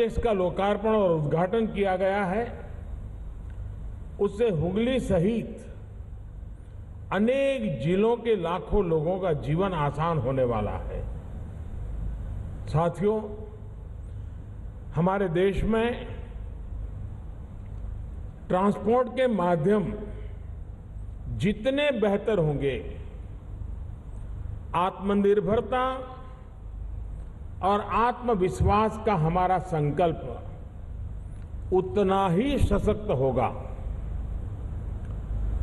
इसका लोकार्पण और उद्घाटन किया गया है, उससे हुगली सहित अनेक जिलों के लाखों लोगों का जीवन आसान होने वाला है। साथियों, हमारे देश में ट्रांसपोर्ट के माध्यम जितने बेहतर होंगे, आत्मनिर्भरता और आत्मविश्वास का हमारा संकल्प उतना ही सशक्त होगा।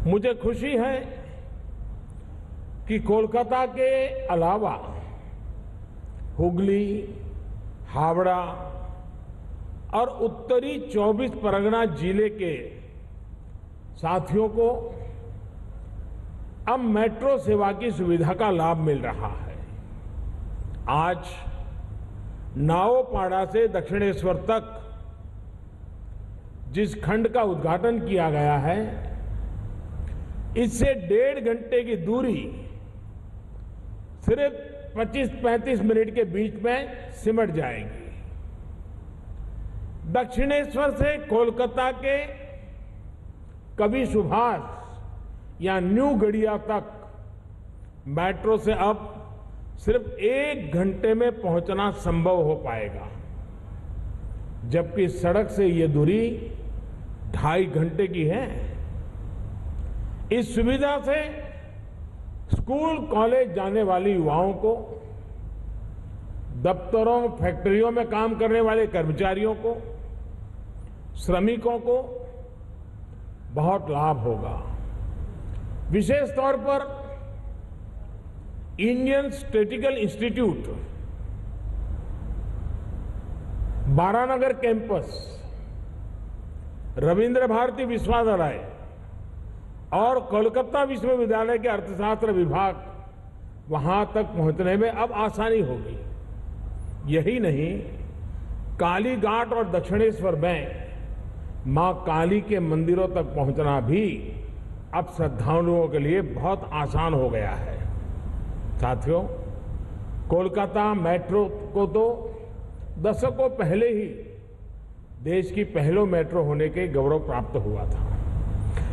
मुझे खुशी है कि कोलकाता के अलावा हुगली, हावड़ा और उत्तरी 24 परगना जिले के साथियों को अब मेट्रो सेवा की सुविधा का लाभ मिल रहा है। आज नाओपाड़ा से दक्षिणेश्वर तक जिस खंड का उद्घाटन किया गया है, इससे 1.5 घंटे की दूरी सिर्फ 25-35 मिनट के बीच में सिमट जाएगी। दक्षिणेश्वर से कोलकाता के कवि सुभाष या न्यू गड़िया तक मेट्रो से अब सिर्फ 1 घंटे में पहुंचना संभव हो पाएगा, जबकि सड़क से ये दूरी 2.5 घंटे की है। इस सुविधा से स्कूल कॉलेज जाने वाले युवाओं को, दफ्तरों फैक्ट्रियों में काम करने वाले कर्मचारियों को, श्रमिकों को बहुत लाभ होगा। विशेष तौर पर Indian Statistical Institute Baranagar campus, Rabindra Bharati Vishwavidyalaya और कोलकाता विश्वविद्यालय के अर्थशास्त्र विभाग वहां तक पहुंचने में अब आसानी होगी। यही नहीं, कालीघाट और दक्षिणेश्वर में मां काली के मंदिरों तक पहुंचना भी अब श्रद्धालुओं के लिए बहुत आसान हो गया है। साथियों, कोलकाता मेट्रो को तो दशकों पहले ही देश की पहली मेट्रो होने के गौरव प्राप्त हुआ था,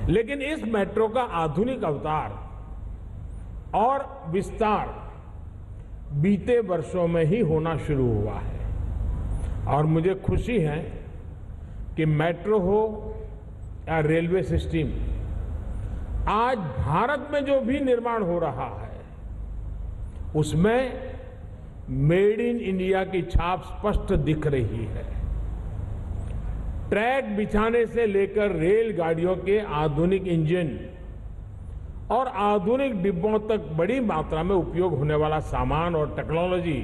लेकिन इस मेट्रो का आधुनिक अवतार और विस्तार बीते वर्षों में ही होना शुरू हुआ है। और मुझे खुशी है कि मेट्रो हो या रेलवे सिस्टम, आज भारत में जो भी निर्माण हो रहा है उसमें मेड इन इंडिया की छाप स्पष्ट दिख रही है। ट्रैक बिछाने से लेकर रेलगाड़ियों के आधुनिक इंजन और आधुनिक डिब्बों तक बड़ी मात्रा में उपयोग होने वाला सामान और टेक्नोलॉजी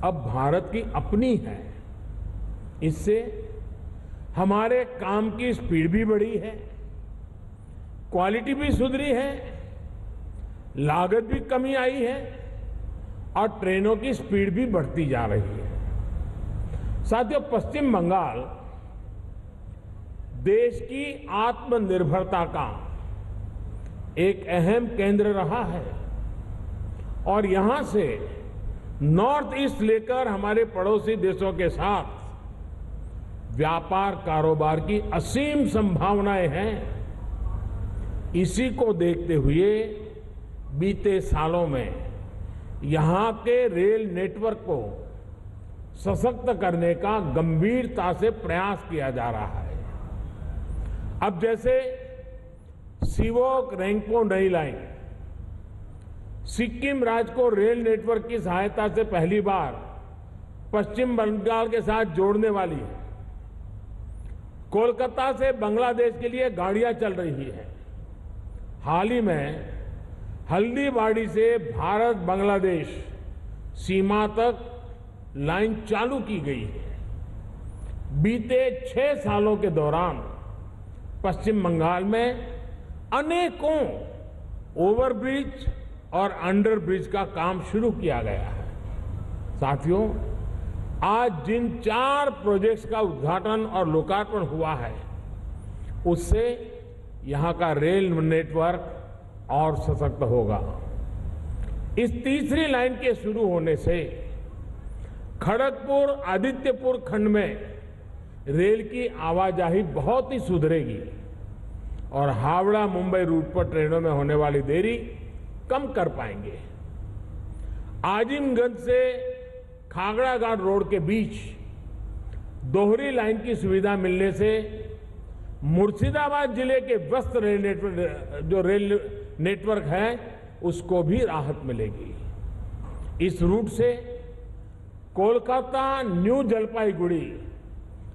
अब भारत की अपनी है। इससे हमारे काम की स्पीड भी बढ़ी है, क्वालिटी भी सुधरी है, लागत भी कमी आई है और ट्रेनों की स्पीड भी बढ़ती जा रही है। साथियों, पश्चिम बंगाल देश की आत्मनिर्भरता का एक अहम केंद्र रहा है और यहां से नॉर्थ ईस्ट लेकर हमारे पड़ोसी देशों के साथ व्यापार कारोबार की असीम संभावनाएं हैं। इसी को देखते हुए बीते सालों में यहां के रेल नेटवर्क को सशक्त करने का गंभीरता से प्रयास किया जा रहा है। अब जैसे सिवोक रेंगपो नई लाइन सिक्किम राज्य को रेल नेटवर्क की सहायता से पहली बार पश्चिम बंगाल के साथ जोड़ने वाली है। कोलकाता से बांग्लादेश के लिए गाड़ियां चल रही है। हाल ही में हल्दीबाड़ी से भारत बांग्लादेश सीमा तक लाइन चालू की गई है। बीते 6 सालों के दौरान पश्चिम बंगाल में अनेकों ओवरब्रिज और अंडरब्रिज का काम शुरू किया गया है। साथियों, आज जिन 4 प्रोजेक्ट्स का उद्घाटन और लोकार्पण हुआ है, उससे यहां का रेल नेटवर्क और सशक्त होगा। इस तीसरी लाइन के शुरू होने से खड़गपुर आदित्यपुर खंड में रेल की आवाजाही बहुत ही सुधरेगी और हावड़ा मुंबई रूट पर ट्रेनों में होने वाली देरी कम कर पाएंगे। आजिमगंज से खागड़ा घाट रोड के बीच दोहरी लाइन की सुविधा मिलने से मुर्शिदाबाद जिले के व्यस्त रेल नेटवर्क है उसको भी राहत मिलेगी। इस रूट से कोलकाता, न्यू जलपाईगुड़ी,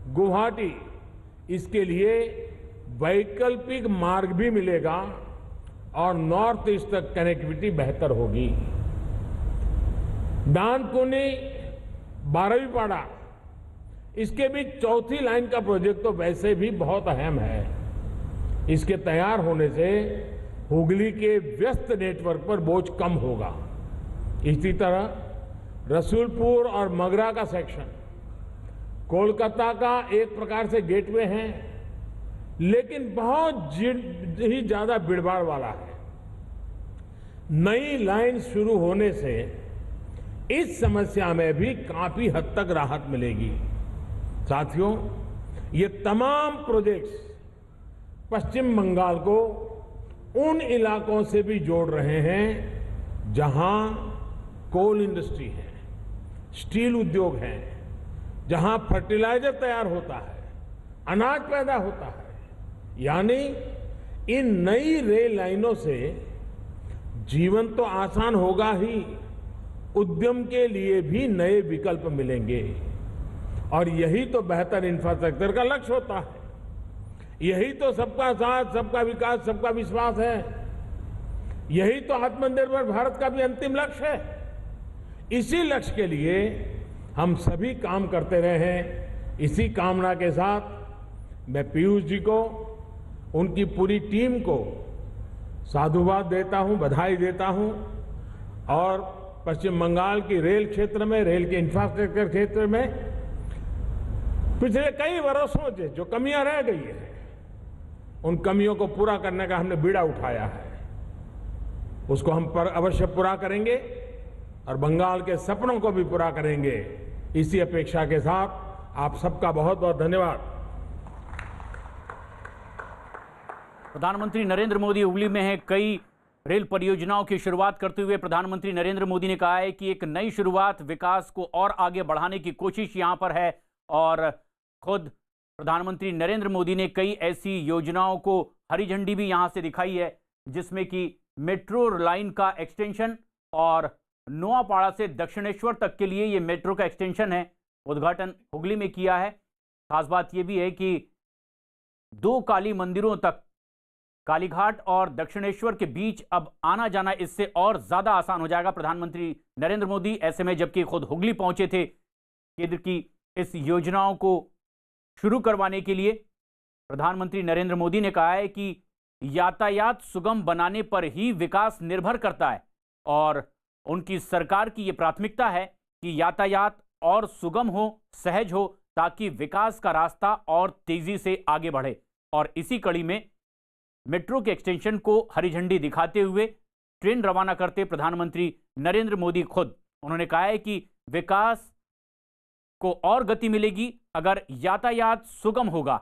गुवाहाटी इसके लिए वैकल्पिक मार्ग भी मिलेगा और नॉर्थ ईस्ट तक कनेक्टिविटी बेहतर होगी। डानकुनी, बारहवीपाड़ा इसके बीच चौथी लाइन का प्रोजेक्ट तो वैसे भी बहुत अहम है। इसके तैयार होने से हुगली के व्यस्त नेटवर्क पर बोझ कम होगा। इसी तरह रसूलपुर और मगरा का सेक्शन कोलकाता का एक प्रकार से गेटवे है, लेकिन बहुत ही ज्यादा भीड़भाड़ वाला है। नई लाइन शुरू होने से इस समस्या में भी काफी हद तक राहत मिलेगी। साथियों, ये तमाम प्रोजेक्ट्स पश्चिम बंगाल को उन इलाकों से भी जोड़ रहे हैं जहां कोल इंडस्ट्री है, स्टील उद्योग है, जहां फर्टिलाइजर तैयार होता है, अनाज पैदा होता है। यानी इन नई रेल लाइनों से जीवन तो आसान होगा ही, उद्यम के लिए भी नए विकल्प मिलेंगे। और यही तो बेहतर इंफ्रास्ट्रक्चर का लक्ष्य होता है। यही तो सबका साथ, सबका विकास, सबका विश्वास है। यही तो आत्मनिर्भर भारत का भी अंतिम लक्ष्य है। इसी लक्ष्य के लिए हम सभी काम करते रहे हैं। इसी कामना के साथ मैं पीयूष जी को, उनकी पूरी टीम को साधुवाद देता हूं, बधाई देता हूं और पश्चिम बंगाल की रेल क्षेत्र में, रेल के इंफ्रास्ट्रक्चर क्षेत्र में पिछले कई वर्षों से जो कमियां रह गई है, उन कमियों को पूरा करने का हमने बीड़ा उठाया है। उसको हम अवश्य पूरा करेंगे और बंगाल के सपनों को भी पूरा करेंगे। इसी अपेक्षा के साथ आप सबका बहुत बहुत धन्यवाद। प्रधानमंत्री नरेंद्र मोदी हुगली में है। कई रेल परियोजनाओं की शुरुआत करते हुए प्रधानमंत्री नरेंद्र मोदी ने कहा है कि एक नई शुरुआत, विकास को और आगे बढ़ाने की कोशिश यहां पर है। और खुद प्रधानमंत्री नरेंद्र मोदी ने कई ऐसी योजनाओं को हरी झंडी भी यहां से दिखाई है, जिसमें कि मेट्रो लाइन का एक्सटेंशन और नोआपाड़ा से दक्षिणेश्वर तक के लिए ये मेट्रो का एक्सटेंशन है, उद्घाटन हुगली में किया है। खास बात यह भी है कि 2 काली मंदिरों तक, कालीघाट और दक्षिणेश्वर के बीच अब आना जाना इससे और ज्यादा आसान हो जाएगा। प्रधानमंत्री नरेंद्र मोदी ऐसे में जबकि खुद हुगली पहुंचे थे केंद्र की इस योजनाओं को शुरू करवाने के लिए, प्रधानमंत्री नरेंद्र मोदी ने कहा है कि यातायात सुगम बनाने पर ही विकास निर्भर करता है और उनकी सरकार की यह प्राथमिकता है कि यातायात और सुगम हो, सहज हो, ताकि विकास का रास्ता और तेजी से आगे बढ़े। और इसी कड़ी में मेट्रो के एक्सटेंशन को हरी झंडी दिखाते हुए ट्रेन रवाना करते प्रधानमंत्री नरेंद्र मोदी खुद उन्होंने कहा है कि विकास को और गति मिलेगी अगर यातायात सुगम होगा।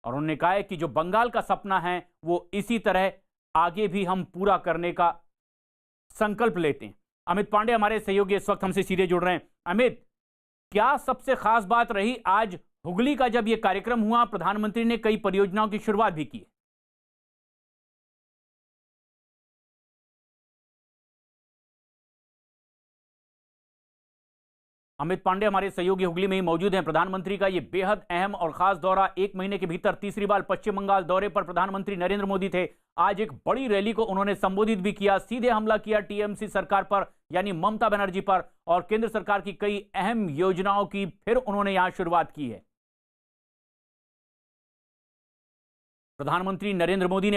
और उन्होंने कहा है कि जो बंगाल का सपना है वो इसी तरह आगे भी हम पूरा करने का संकल्प लेते हैं। अमित पांडे हमारे सहयोगी इस वक्त हमसे सीधे जुड़ रहे हैं। अमित, क्या सबसे खास बात रही आज हुगली का जब यह कार्यक्रम हुआ? प्रधानमंत्री ने कई परियोजनाओं की शुरुआत भी की। अमित पांडे हमारे सहयोगी हुगली में ही मौजूद हैं। प्रधानमंत्री का यह बेहद अहम और खास दौरा, 1 महीने के भीतर तीसरी बार पश्चिम बंगाल दौरे पर प्रधानमंत्री नरेंद्र मोदी थे। आज एक बड़ी रैली को उन्होंने संबोधित भी किया, सीधे हमला किया टीएमसी सरकार पर यानी ममता बनर्जी पर, और केंद्र सरकार की कई अहम योजनाओं की फिर उन्होंने यहां शुरुआत की है। प्रधानमंत्री नरेंद्र मोदी ने